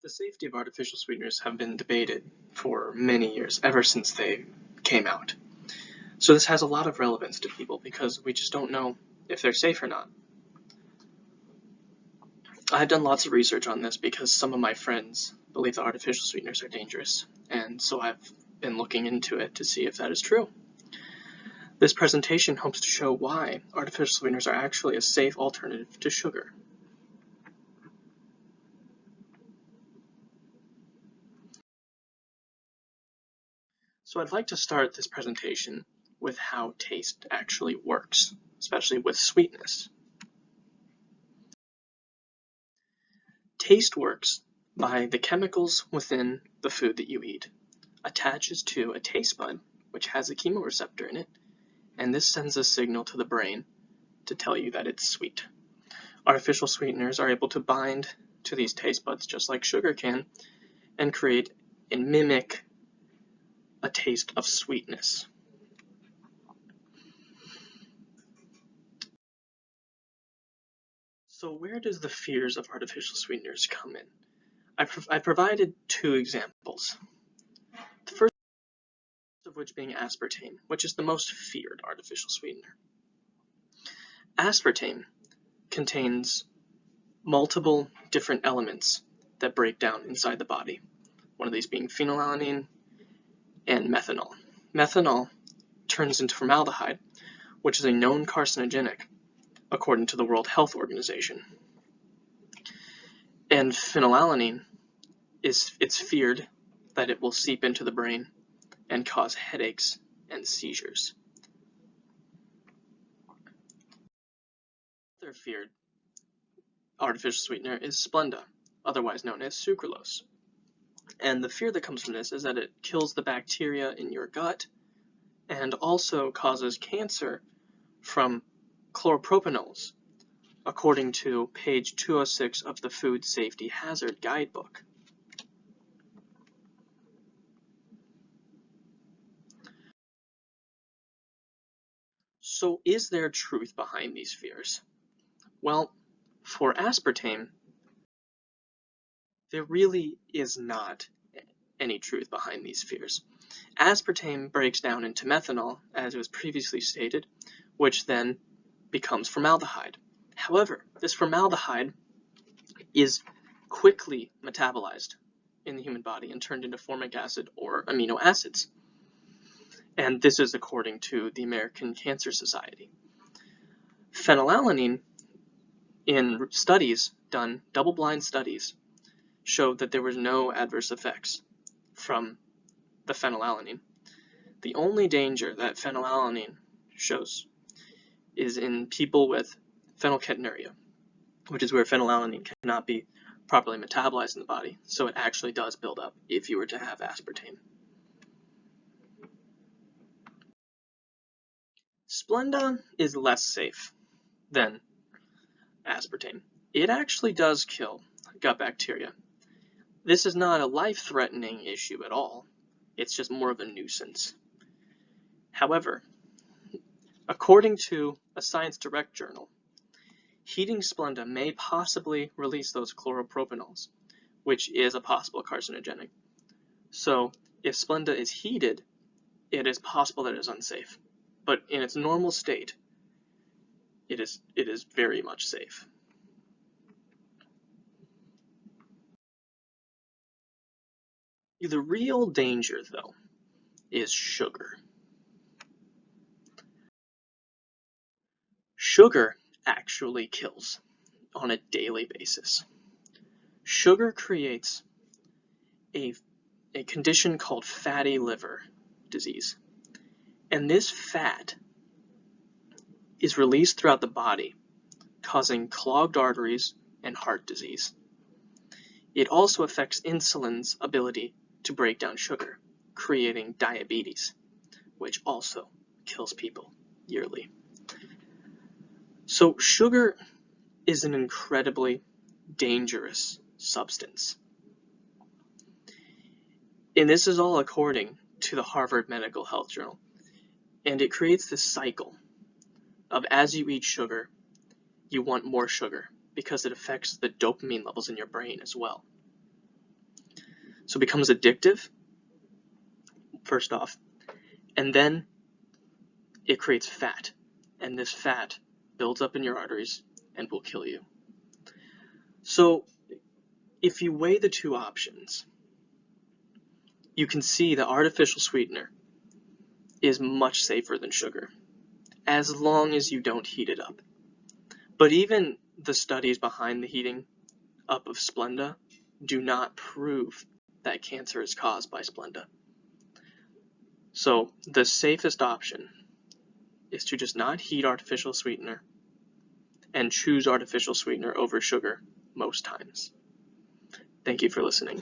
The safety of artificial sweeteners have been debated for many years, ever since they came out. So this has a lot of relevance to people because we just don't know if they're safe or not. I've done lots of research on this because some of my friends believe that artificial sweeteners are dangerous, and so I've been looking into it to see if that is true. This presentation hopes to show why artificial sweeteners are actually a safe alternative to sugar. So I'd like to start this presentation with how taste actually works, especially with sweetness. Taste works by the chemicals within the food that you eat attaches to a taste bud, which has a chemoreceptor in it, and this sends a signal to the brain to tell you that it's sweet. Artificial sweeteners are able to bind to these taste buds just like sugar can and create and mimic a taste of sweetness. So where does the fears of artificial sweeteners come in? I provided two examples. The first of which being aspartame, which is the most feared artificial sweetener. Aspartame contains multiple different elements that break down inside the body, one of these being phenylalanine and methanol. Methanol turns into formaldehyde, which is a known carcinogenic according to the World Health Organization. And phenylalanine it's feared that it will seep into the brain and cause headaches and seizures. Another feared artificial sweetener is Splenda, otherwise known as sucralose. And the fear that comes from this is that it kills the bacteria in your gut and also causes cancer from chloropropanils, according to page 206 of the Food Safety Hazard Guidebook. So is there truth behind these fears? Well, for aspartame, there really is not any truth behind these fears. Aspartame breaks down into methanol, as was previously stated, which then becomes formaldehyde. However, this formaldehyde is quickly metabolized in the human body and turned into formic acid or amino acids. And this is according to the American Cancer Society. Phenylalanine, in studies done, double-blind studies, showed that there was no adverse effects from the phenylalanine. The only danger that phenylalanine shows is in people with phenylketonuria, which is where phenylalanine cannot be properly metabolized in the body, so it actually does build up if you were to have aspartame. Splenda is less safe than aspartame. It actually does kill gut bacteria. This is not a life-threatening issue at all. It's just more of a nuisance. However, according to a Science Direct journal, heating Splenda may possibly release those chloropropanols, which is a possible carcinogenic. So if Splenda is heated, it is possible that it is unsafe. But in its normal state, it is very much safe. The real danger, though, is sugar. Sugar actually kills on a daily basis. Sugar creates a condition called fatty liver disease. And this fat is released throughout the body, causing clogged arteries and heart disease. It also affects insulin's ability to break down sugar, creating diabetes, which also kills people yearly. So sugar is an incredibly dangerous substance. And this is all according to the Harvard Medical Health Journal. And it creates this cycle of as you eat sugar, you want more sugar because it affects the dopamine levels in your brain as well. So it becomes addictive, first off, and then it creates fat, and this fat builds up in your arteries and will kill you. So if you weigh the two options, you can see the artificial sweetener is much safer than sugar, as long as you don't heat it up. But even the studies behind the heating up of Splenda do not prove that cancer is caused by Splenda. So the safest option is to just not heat artificial sweetener and choose artificial sweetener over sugar most times. Thank you for listening.